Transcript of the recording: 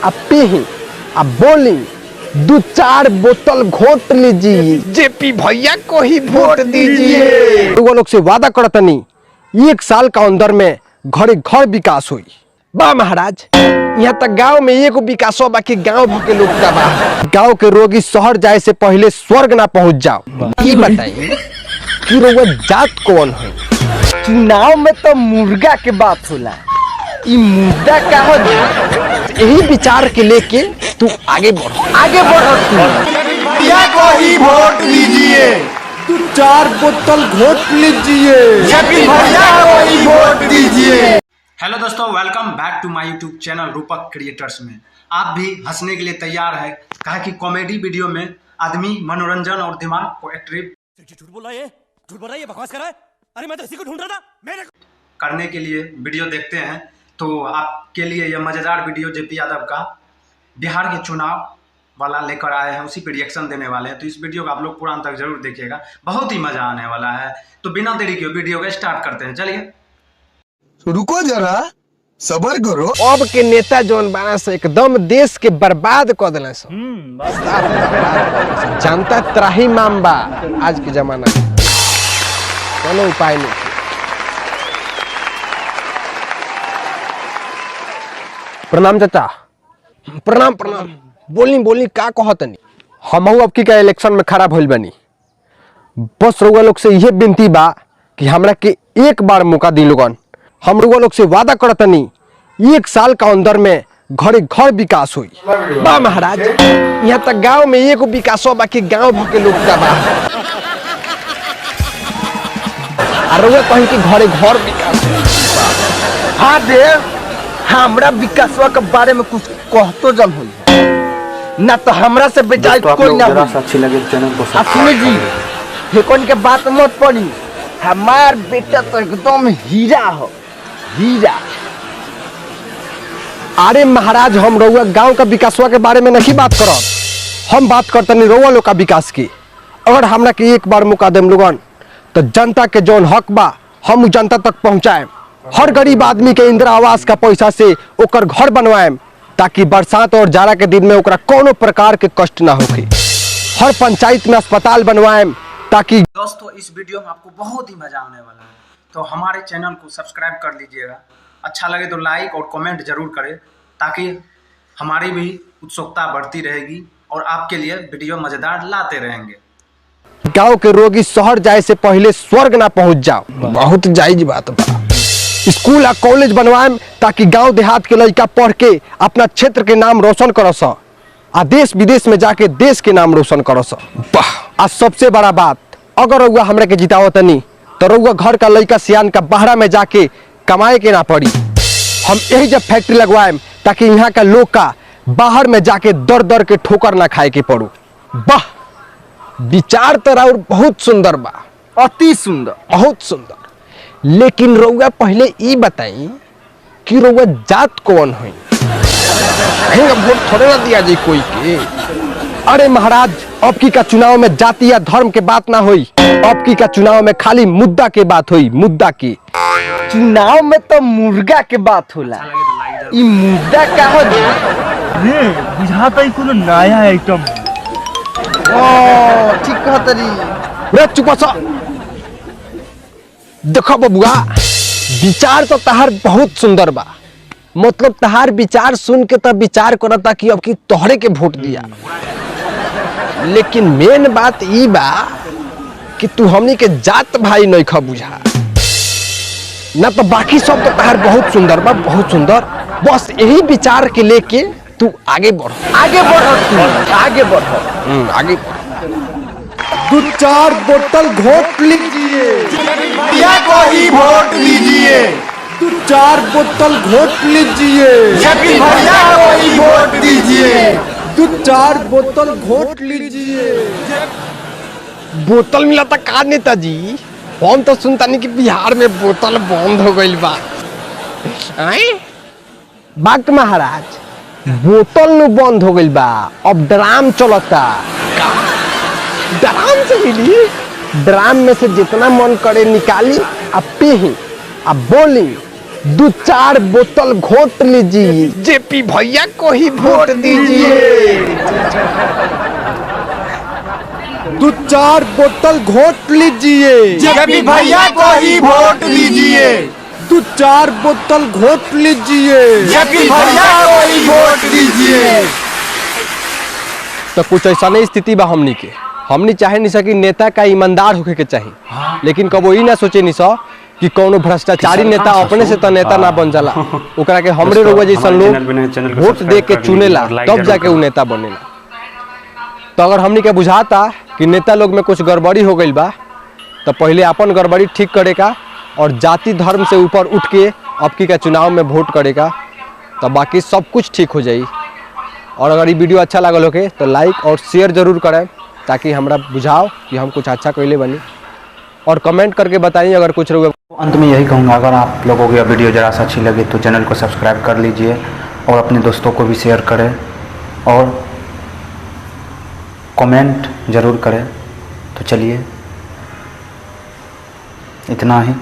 अब पी अब बोली 2-4 बोतल घोट लीजिए। जेपी भैया को ही वोट दीजिए। वो लोग से वादा करतनी 1 साल का अंदर में घरे घर विकास हुई। बा महाराज यहाँ तक गांव में एगो विकास हो बाकी गांव भर के लोग का बा। गांव के रोगी शहर जाए से पहले स्वर्ग ना पहुंच जाओ। ये बताइए कि रोग जात कौन है? चुनाव में तो मुर्गा के बात होला, ये मुद्दा का हो? यही विचार के लेके तू आगे बढ़ भैया को ही वोट दीजिए। 2-4 बोतल घोट लीजिए। भैया को ही वोट दीजिए। हेलो दोस्तों, वेलकम बैक टू माय यूट्यूब चैनल रूपक क्रिएटर्स में। आप भी हंसने के लिए तैयार है, कहा कि कॉमेडी वीडियो में आदमी मनोरंजन और दिमाग को एक्टिव झूठ बोल रहा है, ये बकवास कर रहा है। अरे मैं तो इसी को ढूंढ रहा था। करने के लिए वीडियो देखते हैं तो आपके लिए यह मजेदार वीडियो जेपी यादव का बिहार के चुनाव वाला लेकर आए हैं, उसी पे रिएक्शन देने वाले हैं। तो इस वीडियो को आप लोग पूरा अंत तक जरूर देखिएगा, बहुत ही मजा आने वाला है। तो बिना देरी के वीडियो को स्टार्ट करते हैं। चलिए रुको जरा, सबर करो। अब के नेता जौन बाना से एकदम देश के बर्बाद कर दिले। जनता त्राही माम बा आज के जमाना में, कोनो उपाय नहीं। प्रणाम चाचा। प्रणाम। बोली का कहतनी? हमहू अब की का इलेक्शन में खड़ा भइल बनी। बस रउआ लोग से यह विनती बा कि हमरा के एक बार मौका दी लोगन। हम रउआ लोग से वादा करतनी 1 साल का अंदर में घरे घर विकास हुई। बा महाराज यहाँ तक गांव में एगो विकास हो बाकी गांव भर के लोग का बा। रउआ कहीं कि घरे घर विकास हुई। हाँ दे, हमरा विकासवा के बारे में कुछ कहतो जम हुई ना, तो हमरा से बेजाय कोई ना हो। अच्छी लगे चैनल को सुनी जी, फेकन के बात मत पड़ी। हमार बेटा तो एकदम हीरा हो, हीरा। अरे महाराज, हम रउआ गांव का विकासवा के बारे में नहीं बात करब, हम बात करतनी रउआ लोग का विकास की। अगर हमरा के एक बार मौका देम लोगन तो जनता के जौन हक बा हम जनता तक पहुंचाएं। हर गरीब आदमी के इंदिरा आवास का पैसा से ओकर घर बनवाएं, ताकि बरसात और जाड़ा के दिन में ओकरा कोनो प्रकार के कष्ट ना होके। हर पंचायत में अस्पताल बनवाएं, ताकि दोस्तों इस वीडियो में आपको बहुत ही मजा आने वाला है। तो हमारे चैनल को सब्सक्राइब कर लीजिएगा, अच्छा लगे तो लाइक और कमेंट जरूर करें, ताकि हमारी भी उत्सुकता बढ़ती रहेगी और आपके लिए वीडियो मजेदार लाते रहेंगे। गांव के रोगी शहर जाए से पहले स्वर्ग ना पहुंच जाओ। बहुत जायज बात बा। स्कूल और कॉलेज बनवाएं, ताकि गांव देहात के लड़का पढ़ के अपना क्षेत्र के नाम रोशन करस आ देश विदेश में जाके देश के नाम रोशन करस। आ सबसे बड़ा बात, अगर रउआ हमरा के जितावतनी तो रउआ घर का लड़का सियान का बाहरा में जाके कमाए के ना पड़ी। हम यही जब फैक्ट्री लगवाएं, ताकि यहाँ का लोग का बाहर में जाके दर के ठोकर ना खाए के पड़ो। वाह, विचार तो राउर बहुत सुंदर बा, अति सुंदर, बहुत सुंदर। लेकिन रउआ पहले ई बताई कि रउआ जात कौन है? वोट थोड़े ना दिया जाए कोई के। अरे महाराज, अब की का चुनाव में जाति या धर्म के बात ना हुई, अब की का चुनाव में खाली मुद्दा के बात हुई। मुद्दा की चुनाव में तो मुर्गा के बात होला, ये मुद्दा का हो? बुझाता ही कोनो नया आइटम। ठीक कहतरी। रे चुप सा। देखो बबुआ, विचार तो तहार बहुत सुंदर बा, मतलब तहार विचार सुन के तब विचार करता कि अब की तोहरे के वोट दिया। लेकिन मेन बात ई बा कि तू हमनी के जात भाई नहीं खा बुझा ना, तो बाकी सब तो तहार बहुत सुंदर बा, बहुत सुंदर। बस यही विचार के लेके तू आगे बढ़। 2-4 बोतल घोट लीजिए। भैया को ही वोट दीजिए। 2-4 बोतल घोट लीजिए। भैया को ही वोट दीजिए। 2-4 बोतल घोट लीजिए। बोतल मिला था का नेताजी? हम तो सुनता नहीं कि बिहार में बोतल बंद हो गई बा। बात महाराज, बोतल नु बंद हो गई बा, अब ड्राम चलता। ड्राम से मिली, ड्राम में से जितना मन करे निकाली अब पी अब बोली दो चार बोतल घोट लीजिए, जेपी भैया को ही वोट दीजिए। दो चार बोतल घोट लीजिए, जेपी भैया को ही वोट दीजिए। दो चार बोतल घोट लीजिए, जेपी भैया को ही वोट दीजिए। तो कुछ ऐसा नहीं स्थिति बा हमनी चाहे नहीं सकी नेता का ईमानदार होके के चाहिए। लेकिन कबो ई ना सोचे नहीं सो कि कोनो भ्रष्टाचारी नेता अपने से तो नेता ना बन जाला, ओकरा के हमरे लोग जैसन लोग वोट दे के चुनेला तब जाके उ नेता बनेला। तो अगर हमनी के बुझाता कि नेता लोग में कुछ गड़बड़ी हो गई बा तो पहले अपन गड़बड़ी ठीक करेगा और जाति धर्म से ऊपर उठ के अब का चुनाव में वोट करेगा, तो बाकी सब कुछ ठीक हो जाई। और अगर ये वीडियो अच्छा लगल होके तो लाइक और शेयर जरूर करें ताकि हमरा बुझाओ कि हम कुछ अच्छा कैले बनी, और कमेंट करके बताइए अगर कुछ रहुआ। अंत में यही कहूँगा, अगर आप लोगों को यह वीडियो ज़रा सा अच्छी लगे तो चैनल को सब्सक्राइब कर लीजिए और अपने दोस्तों को भी शेयर करें और कमेंट ज़रूर करें। तो चलिए इतना ही।